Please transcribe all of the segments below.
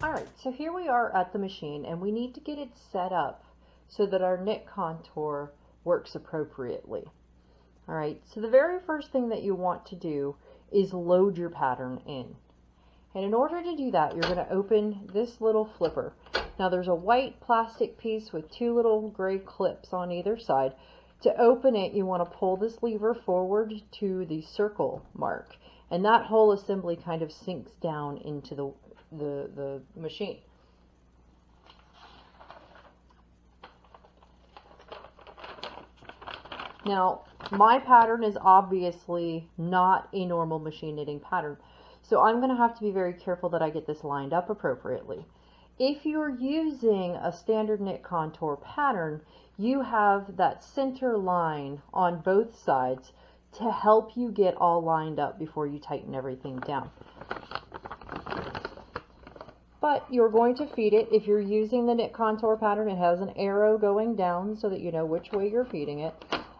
Alright, so here we are at the machine and we need to get it set up so that our knit contour works appropriately. Alright, so the very first thing that you want to do is load your pattern in. And in order to do that, you're going to open this little flipper. Now there's a white plastic piece with two little gray clips on either side. To open it, you want to pull this lever forward to the circle mark. And that whole assembly kind of sinks down into the machine. Now, my pattern is obviously not a normal machine knitting pattern, so I'm going to have to be very careful that I get this lined up appropriately. If you're using a standard knit contour pattern, you have that center line on both sides to help you get all lined up before you tighten everything down. But you're going to feed it. If you're using the knit contour pattern, it has an arrow going down so that you know which way you're feeding it.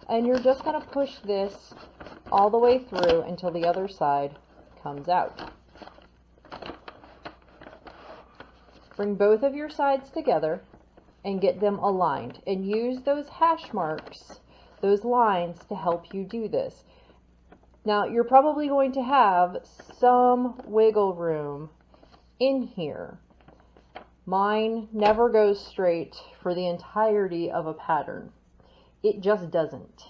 And you're just going to push this all the way through until the other side comes out. Bring both of your sides together and get them aligned. And use those hash marks, those lines, to help you do this. Now, you're probably going to have some wiggle room in here. Mine never goes straight for the entirety of a pattern. It just doesn't.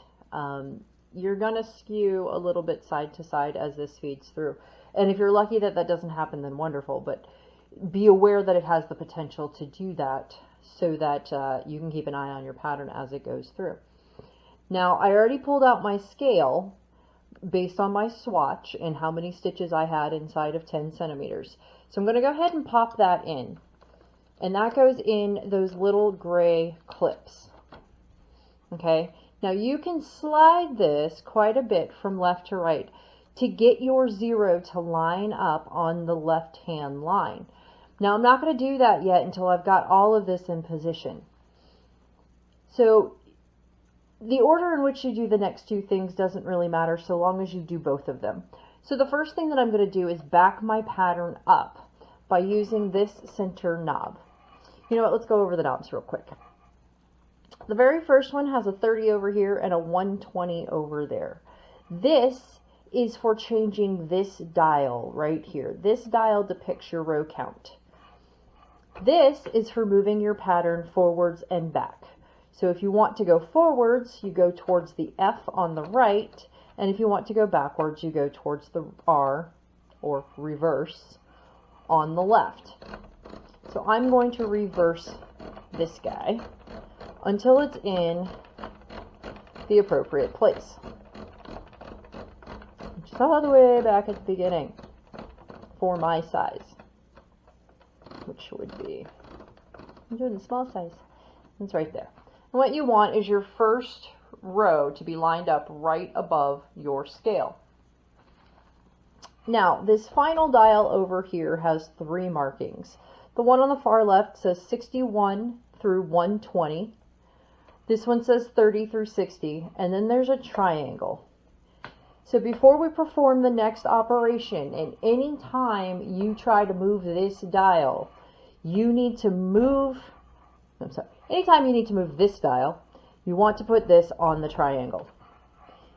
You're going to skew a little bit side to side as this feeds through. And if you're lucky that that doesn't happen, then wonderful. But be aware that it has the potential to do that so that you can keep an eye on your pattern as it goes through. Now, I already pulled out my scale based on my swatch and how many stitches I had inside of 10 centimeters. So I'm going to go ahead and pop that in. And that goes in those little gray clips. Okay, now you can slide this quite a bit from left to right to get your zero to line up on the left hand line. Now I'm not going to do that yet until I've got all of this in position. So the order in which you do the next two things doesn't really matter so long as you do both of them. So the first thing that I'm going to do is back my pattern up by using this center knob. You know what, let's go over the knobs real quick. The very first one has a 30 over here and a 120 over there. This is for changing this dial right here. This dial depicts your row count. This is for moving your pattern forwards and back. So if you want to go forwards, you go towards the F on the right, and if you want to go backwards, you go towards the R, or reverse, on the left. So I'm going to reverse this guy until it's in the appropriate place, which is all the way back at the beginning for my size, which would be, I'm doing the small size, it's right there. And what you want is your first row to be lined up right above your scale. Now, this final dial over here has 3 markings. The one on the far left says 61 through 120. This one says 30 through 60, and then there's a triangle. So before we perform the next operation, and any time you try to move this dial, you need to move, anytime you need to move this dial, you want to put this on the triangle.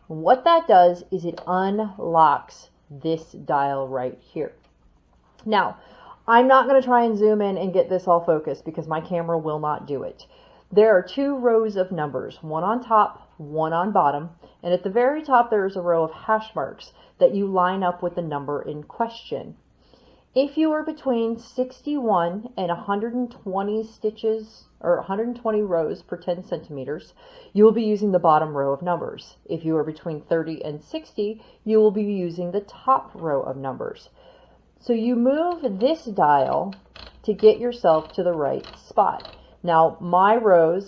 And what that does is it unlocks this dial right here. Now, I'm not going to try and zoom in and get this all focused because my camera will not do it. There are 2 rows of numbers, one on top, one on bottom, and at the very top there is a row of hash marks that you line up with the number in question. If you are between 61 and 120 stitches, or 120 rows per 10 centimeters, you will be using the bottom row of numbers. If you are between 30 and 60, you will be using the top row of numbers. So you move this dial to get yourself to the right spot. Now my row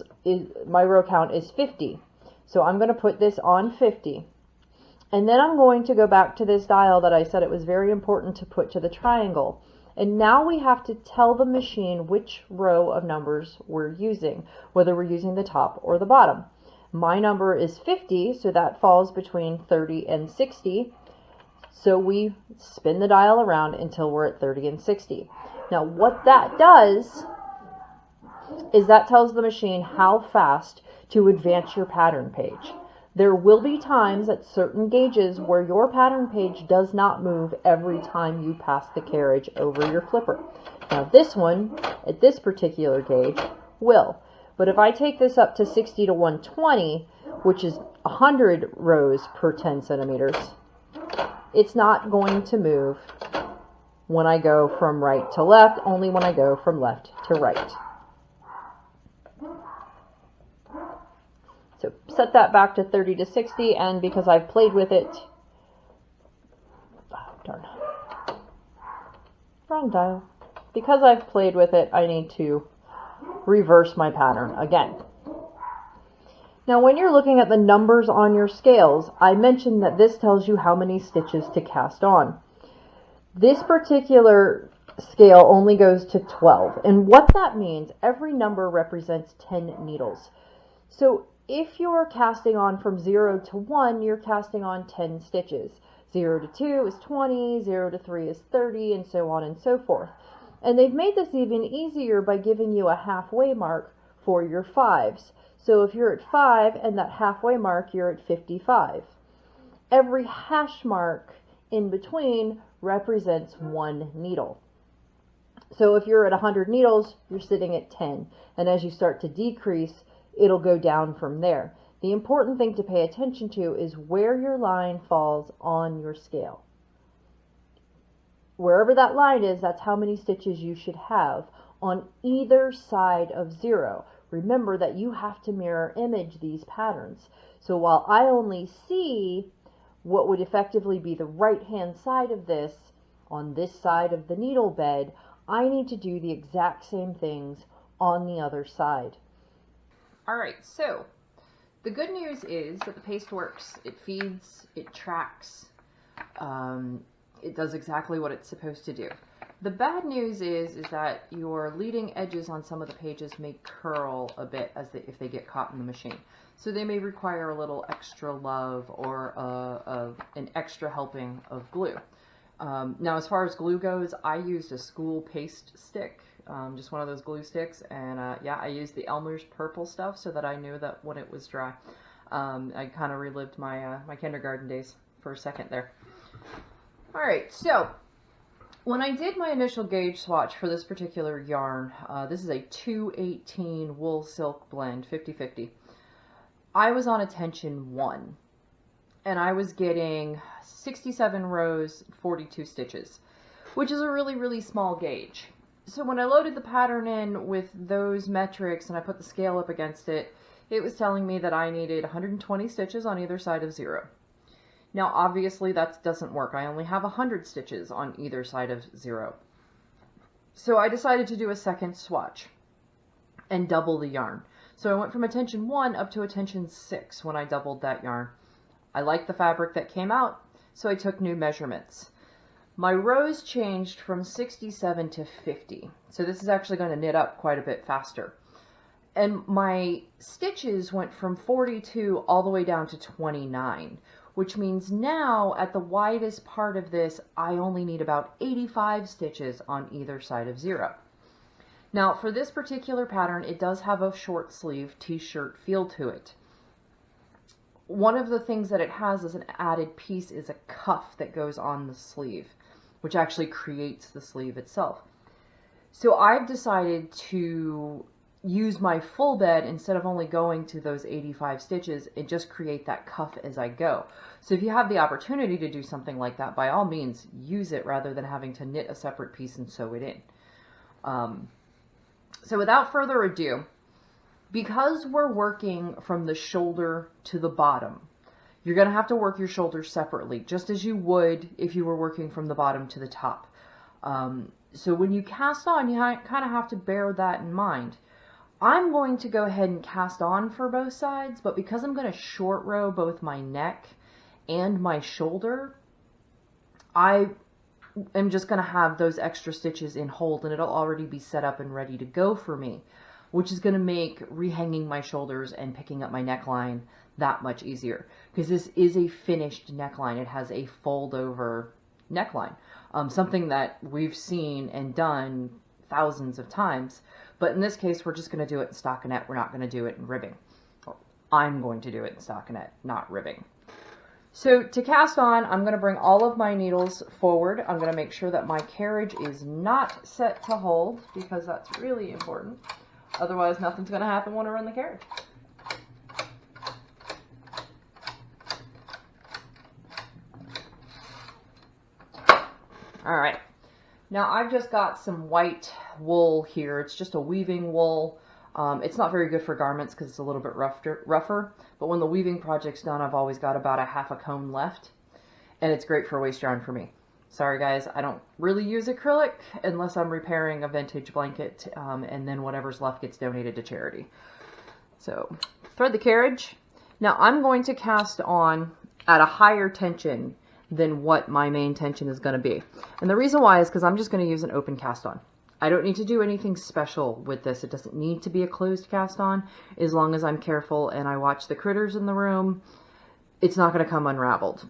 count is 50. So I'm going to put this on 50. And then I'm going to go back to this dial that I said it was very important to put to the triangle. And now we have to tell the machine which row of numbers we're using, whether we're using the top or the bottom. My number is 50, so that falls between 30 and 60. So we spin the dial around until we're at 30 and 60. Now what that does is that tells the machine how fast to advance your pattern page. There will be times at certain gauges where your pattern page does not move every time you pass the carriage over your flipper. Now this one, at this particular gauge, will. But if I take this up to 60 to 120, which is 100 rows per 10 centimeters, it's not going to move when I go from right to left, only when I go from left to right. So set that back to 30 to 60, and because I've played with it, wrong dial. Because I've played with it, I need to reverse my pattern again. Now when you're looking at the numbers on your scales, I mentioned that this tells you how many stitches to cast on. This particular scale only goes to 12, and what that means, every number represents 10 needles. So if you're casting on from 0 to 1, you're casting on 10 stitches. 0 to 2 is 20, 0 to 3 is 30, and so on and so forth. And they've made this even easier by giving you a halfway mark for your 5s. So if you're at 5 and that halfway mark, you're at 55. Every hash mark in between represents 1 needle. So if you're at 100 needles, you're sitting at 10. And as you start to decrease, it'll go down from there. The important thing to pay attention to is where your line falls on your scale. Wherever that line is, that's how many stitches you should have on either side of 0. Remember that you have to mirror image these patterns. So while I only see what would effectively be the right-hand side of this on this side of the needle bed, I need to do the exact same things on the other side. All right, so the good news is that the paste works. It feeds, it tracks, it does exactly what it's supposed to do. The bad news is that your leading edges on some of the pages may curl a bit if they get caught in the machine. So they may require a little extra love or an extra helping of glue. Now as far as glue goes, I used a school paste stick. Just one of those glue sticks, and yeah, I used the Elmer's purple stuff so that I knew that when it was dry. I kind of relived my my kindergarten days for a second there. Alright, so when I did my initial gauge swatch for this particular yarn, this is a 218 wool silk blend, 50-50. I was on a tension 1, and I was getting 67 rows, 42 stitches, which is a really, really small gauge. So when I loaded the pattern in with those metrics and I put the scale up against it, it was telling me that I needed 120 stitches on either side of 0. Now obviously that doesn't work. I only have 100 stitches on either side of 0. So I decided to do a second swatch and double the yarn. So I went from a tension 1 up to a tension 6 when I doubled that yarn. I liked the fabric that came out, so I took new measurements. My rows changed from 67 to 50. So this is actually going to knit up quite a bit faster. And my stitches went from 42 all the way down to 29, which means now at the widest part of this, I only need about 85 stitches on either side of 0. Now for this particular pattern, it does have a short sleeve t-shirt feel to it. One of the things that it has as an added piece is a cuff that goes on the sleeve, which actually creates the sleeve itself. So I've decided to use my full bed instead of only going to those 85 stitches and just create that cuff as I go. So if you have the opportunity to do something like that, by all means use it rather than having to knit a separate piece and sew it in. So without further ado, because we're working from the shoulder to the bottom, you're going to have to work your shoulders separately, just as you would if you were working from the bottom to the top. So when you cast on, you kind of have to bear that in mind. I'm going to go ahead and cast on for both sides, but because I'm going to short row both my neck and my shoulder, I am just going to have those extra stitches in hold, and it'll already be set up and ready to go for me, which is going to make rehanging my shoulders and picking up my neckline that much easier, because this is a finished neckline. It has a fold over neckline, something that we've seen and done thousands of times. But in this case, we're just going to do it in stockinette. We're not going to do it in ribbing. Or I'm going to do it in stockinette, not ribbing. So to cast on, I'm going to bring all of my needles forward. I'm going to make sure that my carriage is not set to hold, because that's really important. Otherwise, nothing's going to happen when I run the carriage. All right. Now I've just got some white wool here. It's just a weaving wool. It's not very good for garments because it's a little bit rougher, but when the weaving project's done, I've always got about a half a comb left, and it's great for waste yarn for me. Sorry guys, I don't really use acrylic unless I'm repairing a vintage blanket, and then whatever's left gets donated to charity. So thread the carriage. Now I'm going to cast on at a higher tension than what my main tension is going to be. And the reason why is because I'm just going to use an open cast on. I don't need to do anything special with this. It doesn't need to be a closed cast on. As long as I'm careful and I watch the critters in the room, it's not going to come unraveled.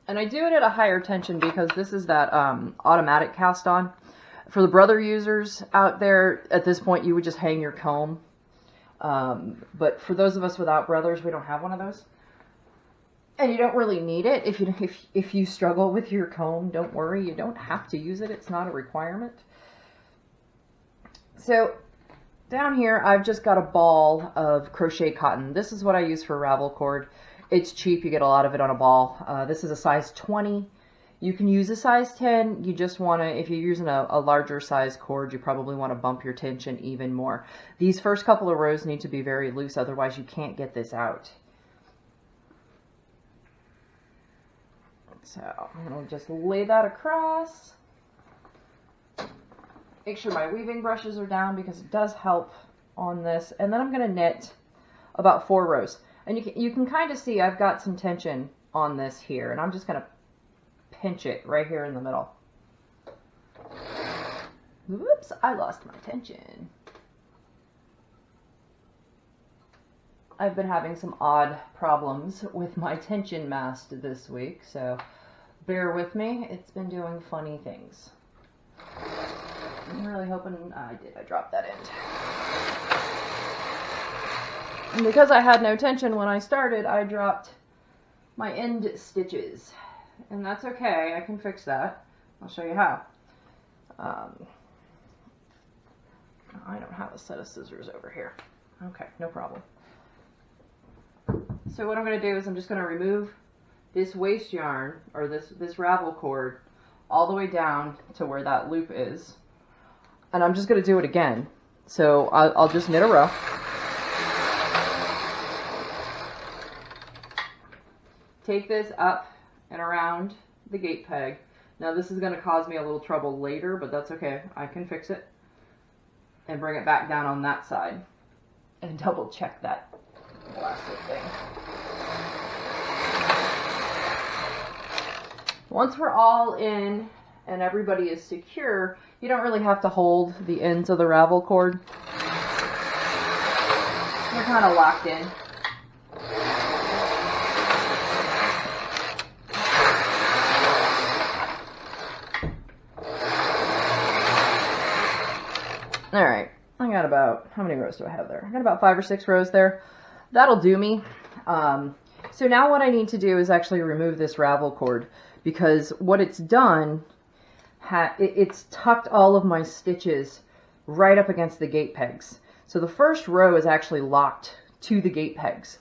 And I do it at a higher tension because this is that automatic cast on. For the brother users out there, at this point you would just hang your comb. But for those of us without brothers, we don't have one of those. And you don't really need it. If you struggle with your comb, don't worry. You don't have to use it. It's not a requirement. So down here, I've just got a ball of crochet cotton. This is what I use for ravel cord. It's cheap. You get a lot of it on a ball. This is a size 20. You can use a size 10. You just want to, if you're using a larger size cord, you probably want to bump your tension even more. These first couple of rows need to be very loose, otherwise you can't get this out. So I'm going to just lay that across. Make sure my weaving brushes are down because it does help on this. And then I'm going to knit about 4 rows. And you can kind of see I've got some tension on this here. And I'm just going to pinch it right here in the middle. Whoops, I lost my tension. I've been having some odd problems with my tension mast this week, so bear with me. It's been doing funny things. I'm really hoping I dropped that end. And because I had no tension when I started, I dropped my end stitches. And that's okay, I can fix that. I'll show you how. I don't have a set of scissors over here. Okay, no problem. So what I'm going to do is I'm just going to remove this waste yarn, or this ravel cord, all the way down to where that loop is. And I'm just going to do it again. So I'll just knit a row. Take this up and around the gate peg. Now this is going to cause me a little trouble later, but that's okay. I can fix it. And bring it back down on that side. And double check that elastic thing. Once we're all in and everybody is secure, you don't really have to hold the ends of the ravel cord. They're kind of locked in. All right, I got about, how many rows do I have there? I got about 5 or 6 rows there. That'll do me. So now what I need to do is actually remove this ravel cord, because what it's done, it's tucked all of my stitches right up against the gate pegs. So the first row is actually locked to the gate pegs,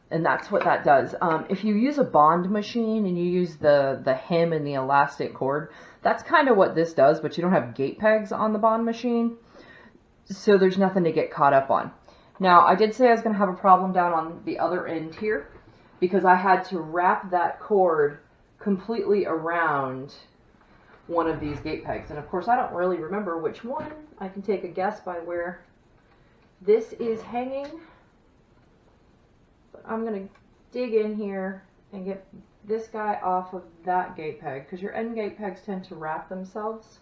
and that's what that does. If you use a bond machine and you use the hem and the elastic cord, that's kind of what this does, but you don't have gate pegs on the bond machine. So there's nothing to get caught up on. Now, I did say I was going to have a problem down on the other end here because I had to wrap that cord completely around one of these gate pegs. And of course, I don't really remember which one. I can take a guess by where this is hanging. But I'm going to dig in here and get this guy off of that gate peg, because your end gate pegs tend to wrap themselves.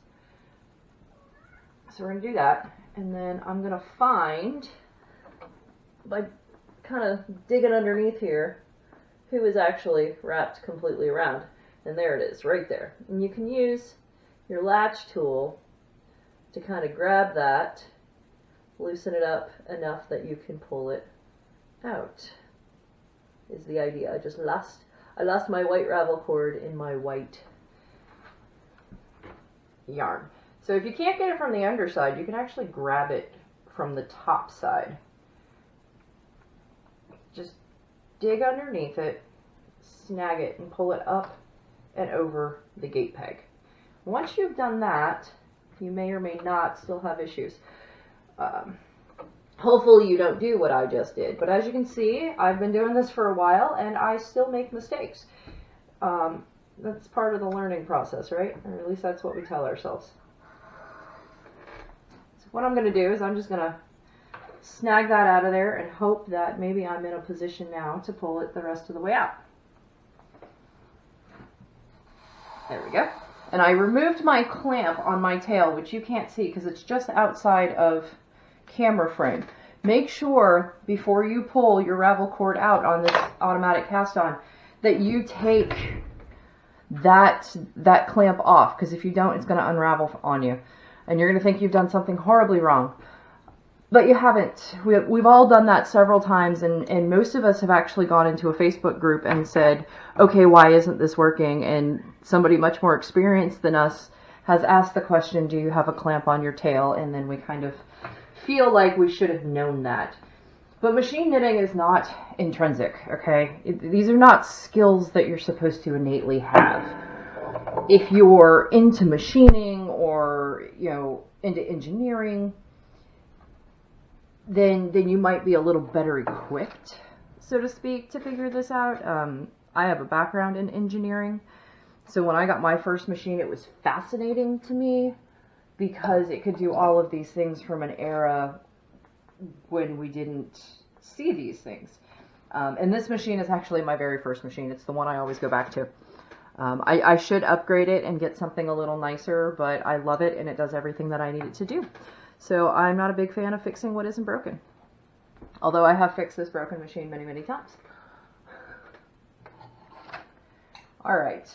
So we're going to do that. And then I'm going to find, by kind of digging underneath here, who is actually wrapped completely around. And there it is, right there. And you can use your latch tool to kind of grab that, loosen it up enough that you can pull it out, is the idea. I lost my white ravel cord in my white yarn. So if you can't get it from the underside, you can actually grab it from the top side. Just dig underneath it, snag it, and pull it up and over the gate peg. Once you've done that, you may or may not still have issues. Hopefully you don't do what I just did, but as you can see, I've been doing this for a while and I still make mistakes. That's part of the learning process, right? Or at least that's what we tell ourselves. So what I'm going to do is I'm just going to snag that out of there and hope that maybe I'm in a position now to pull it the rest of the way out. There we go. And I removed my clamp on my tail, which you can't see because it's just outside of camera frame. Make sure before you pull your ravel cord out on this automatic cast on that you take that clamp off, because if you don't, it's going to unravel on you and you're going to think you've done something horribly wrong. But you haven't. We've all done that several times, and most of us have actually gone into a Facebook group and said, okay, why isn't this working? And somebody much more experienced than us has asked the question, do you have a clamp on your tail? And then we kind of feel like we should have known that. But machine knitting is not intrinsic, okay? These are not skills that you're supposed to innately have. If you're into machining or, into engineering, then you might be a little better equipped, so to speak, to figure this out. I have a background in engineering, so when I got my first machine, it was fascinating to me because it could do all of these things from an era when we didn't see these things. And this machine is actually my very first machine. It's the one I always go back to. I should upgrade it and get something a little nicer, but I love it and it does everything that I need it to do. So I'm not a big fan of fixing what isn't broken. Although I have fixed this broken machine many, many times. Alright,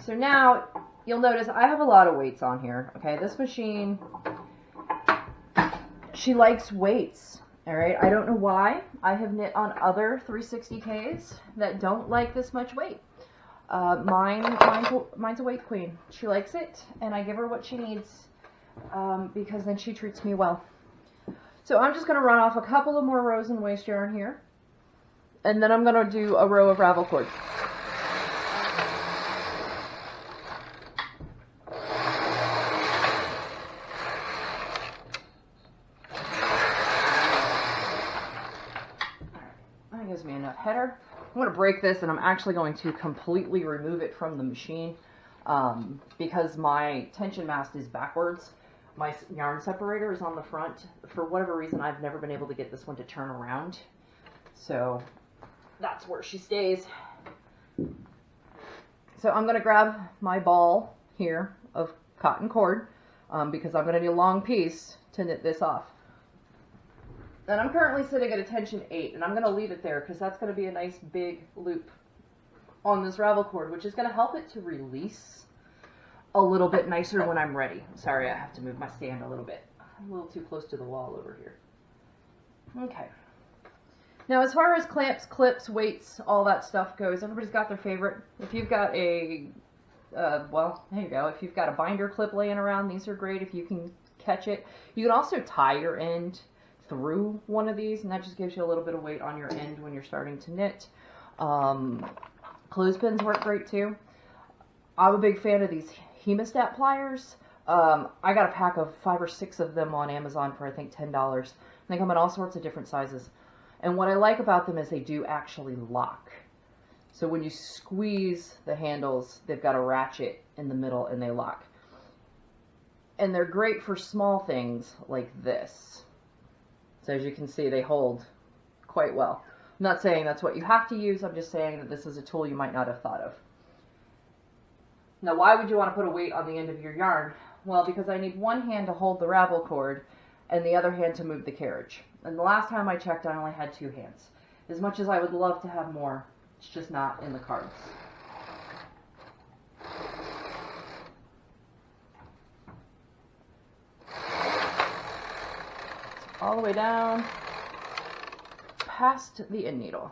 so now you'll notice I have a lot of weights on here. Okay, this machine, she likes weights. Alright, I don't know why. I have knit on other 360Ks that don't like this much weight. Mine's a weight queen. She likes it, and I give her what she needs. Because then she treats me well. So I'm just going to run off a couple of more rows in waste yarn here, and then I'm going to do a row of ravel cord. That gives me enough header. I'm going to break this, and I'm actually going to completely remove it from the machine because my tension mast is backwards. My yarn separator is on the front. For whatever reason, I've never been able to get this one to turn around. So that's where she stays. So I'm going to grab my ball here of cotton cord because I'm going to need a long piece to knit this off. And I'm currently sitting at a tension 8, and I'm going to leave it there because that's going to be a nice big loop on this ravel cord, which is going to help it to release a little bit nicer when I'm ready. Sorry, I have to move my stand a little bit. I'm a little too close to the wall over here. Okay. Now, as far as clamps, clips, weights, all that stuff goes, everybody's got their favorite. If you've got a, well, there you go. If you've got a binder clip laying around, these are great if you can catch it. You can also tie your end through one of these, and that just gives you a little bit of weight on your end when you're starting to knit. Clothespins work great too. I'm a big fan of these hemostat pliers. I got a pack of 5 or 6 of them on Amazon for I think $10. They come in all sorts of different sizes. And what I like about them is they do actually lock. So when you squeeze the handles, they've got a ratchet in the middle and they lock. And they're great for small things like this. So as you can see, they hold quite well. I'm not saying that's what you have to use. I'm just saying that this is a tool you might not have thought of. Now, why would you want to put a weight on the end of your yarn? Well, because I need one hand to hold the ravel cord and the other hand to move the carriage. And the last time I checked, I only had 2 hands. As much as I would love to have more, It's just not in the cards. All the way down past the end needle.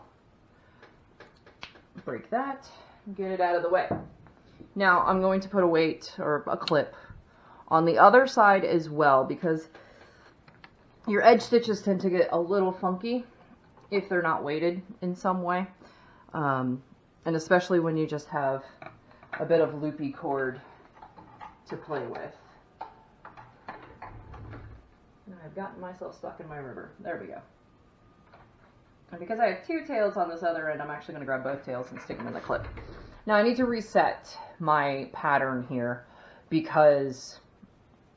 Break that, get it out of the way. Now I'm going to put a weight or a clip on the other side as well, because your edge stitches tend to get a little funky if they're not weighted in some way, and especially when you just have a bit of loopy cord to play with. And I've gotten myself stuck in my river. There we go. And because I have 2 tails on this other end, I'm actually going to grab both tails and stick them in the clip. Now I need to reset my pattern here because,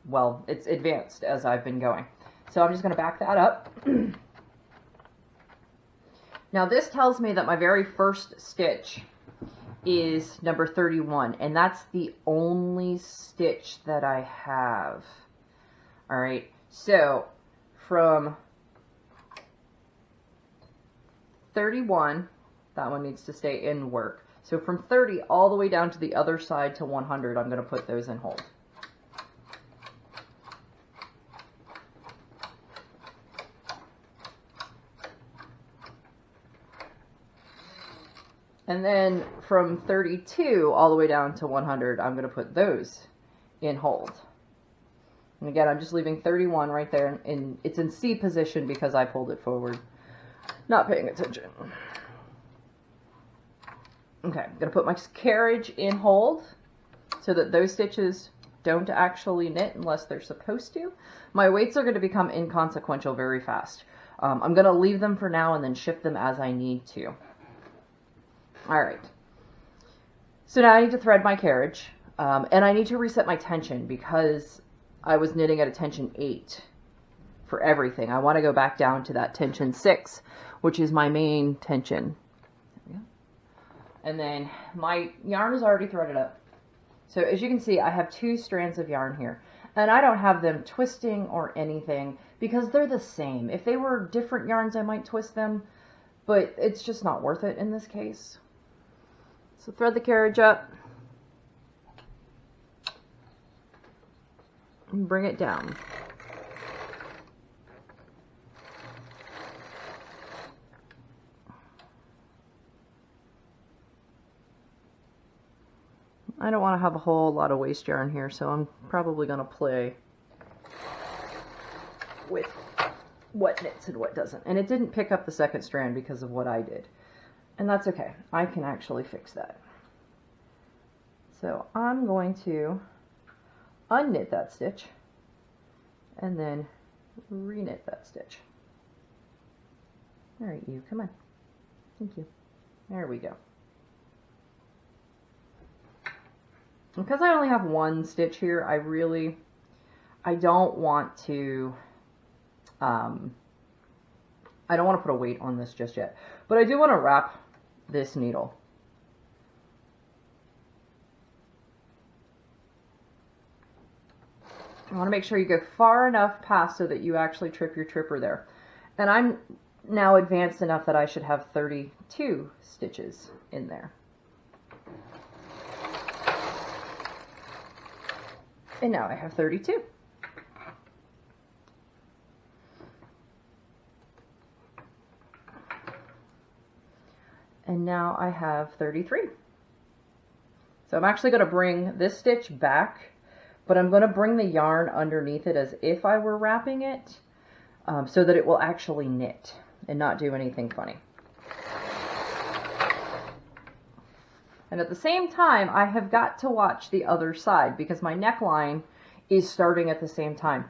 well, it's advanced as I've been going. So I'm just going to back that up. Now this tells me that my very first stitch is number 31, and that's the only stitch that I have. All right, so from 31, that one needs to stay in work. So from 30 all the way down to the other side to 100, I'm going to put those in hold. And then from 32 all the way down to 100, I'm going to put those in hold. And again, I'm just leaving 31 right there, and it's in C position because I pulled it forward. Not paying attention. Okay, I'm going to put my carriage in hold so that those stitches don't actually knit unless they're supposed to. My weights are going to become inconsequential very fast. I'm going to leave them for now and then shift them as I need to. All right. So now I need to thread my carriage, and I need to reset my tension because I was knitting at a tension 8 for everything. I want to go back down to that tension 6, which is my main tension. There we go. And then my yarn is already threaded up. So as you can see, I have 2 strands of yarn here, and I don't have them twisting or anything because they're the same. If they were different yarns, I might twist them, but it's just not worth it in this case. So thread the carriage up and bring it down. I don't want to have a whole lot of waste yarn here, so I'm probably going to play with what knits and what doesn't. And it didn't pick up the second strand because of what I did. And that's okay. I can actually fix that. So I'm going to unknit that stitch and then reknit that stitch. All right, you, come on. Thank you. There we go. Because I only have 1 stitch here, I don't want to, I don't want to put a weight on this just yet, but I do want to wrap this needle. I want to make sure you go far enough past so that you actually trip your tripper there. And I'm now advanced enough that I should have 32 stitches in there. And now I have 32. And now I have 33. So I'm actually going to bring this stitch back, but I'm going to bring the yarn underneath it as if I were wrapping it, so that it will actually knit and not do anything funny. And at the same time, I have got to watch the other side because my neckline is starting at the same time.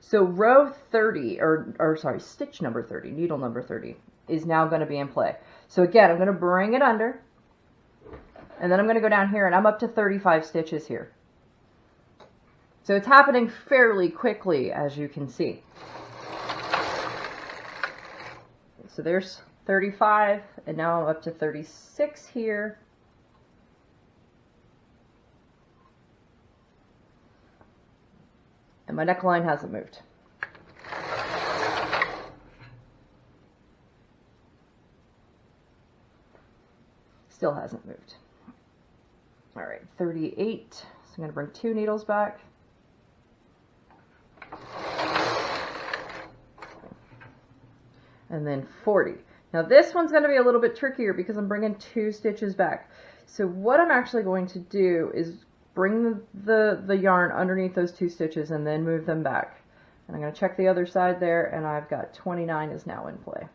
So row 30, or sorry, stitch number 30, needle number 30 is now going to be in play. So again, I'm going to bring it under, and then I'm going to go down here, and I'm up to 35 stitches here. So it's happening fairly quickly, as you can see. So there's 35, and now I'm up to 36 here. And my neckline hasn't moved. Still hasn't moved. All right, 38. So I'm going to bring 2 needles back. And then 40. Now this one's going to be a little bit trickier because I'm bringing 2 stitches back. So what I'm actually going to do is bring the yarn underneath those 2 stitches and then move them back. And I'm going to check the other side there, and I've got 29 is now in play.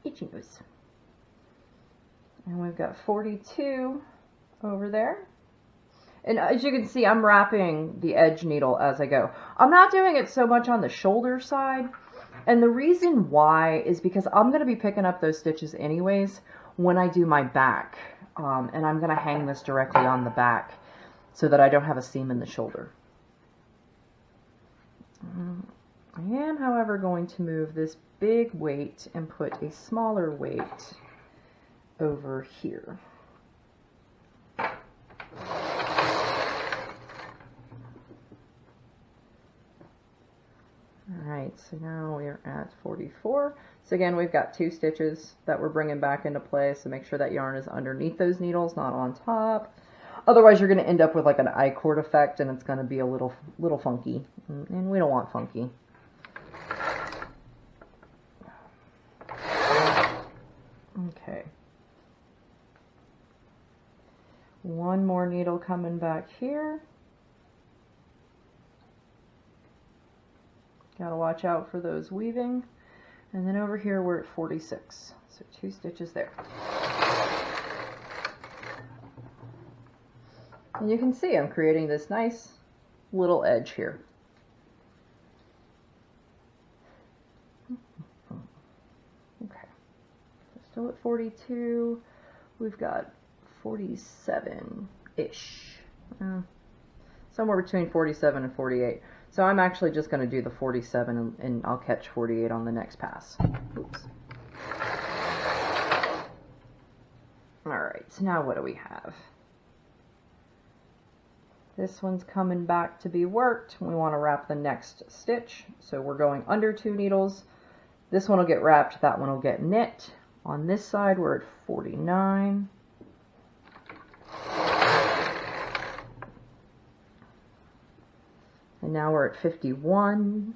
Itchy nose. And we've got 42 over there. And as you can see, I'm wrapping the edge needle as I go. I'm not doing it so much on the shoulder side. And the reason why is because I'm going to be picking up those stitches anyways when I do my back. And I'm going to hang this directly on the back so that I don't have a seam in the shoulder. I am, however, going to move this big weight and put a smaller weight over here. Alright, so now we're at 44. So again, we've got 2 stitches that we're bringing back into play, so make sure that yarn is underneath those needles, not on top. Otherwise, you're going to end up with like an I-cord effect, and it's going to be a little funky, and we don't want funky. Okay. One more needle coming back here. Gotta watch out for those weaving. And then over here we're at 46. So 2 stitches there. And you can see I'm creating this nice little edge here. Okay. So still at 42. We've got 47-ish. Somewhere between 47 and 48. So I'm actually just going to do the 47 and I'll catch 48 on the next pass. Oops. Alright, so now what do we have? This one's coming back to be worked. We want to wrap the next stitch. So we're going under 2 needles. This one will get wrapped, that one will get knit. On this side we're at 49. And now we're at 51.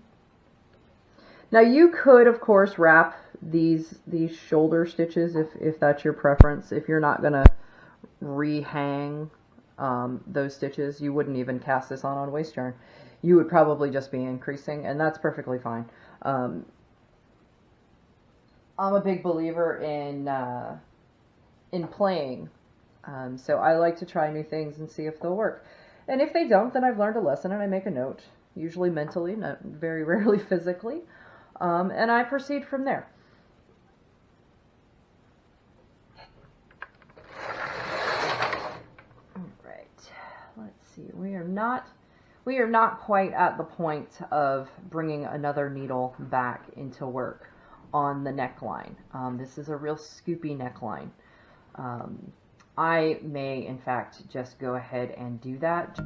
Now you could, of course, wrap these shoulder stitches if that's your preference. If you're not going to rehang those stitches, you wouldn't even cast this on waste yarn. You would probably just be increasing, and that's perfectly fine. I'm a big believer in playing, so I like to try new things and see if they'll work. And if they don't, then I've learned a lesson and I make a note, usually mentally, not very rarely physically, and I proceed from there. All right, let's see. We are not quite at the point of bringing another needle back into work on the neckline. This is a real scoopy neckline. I may, in fact, just go ahead and do that.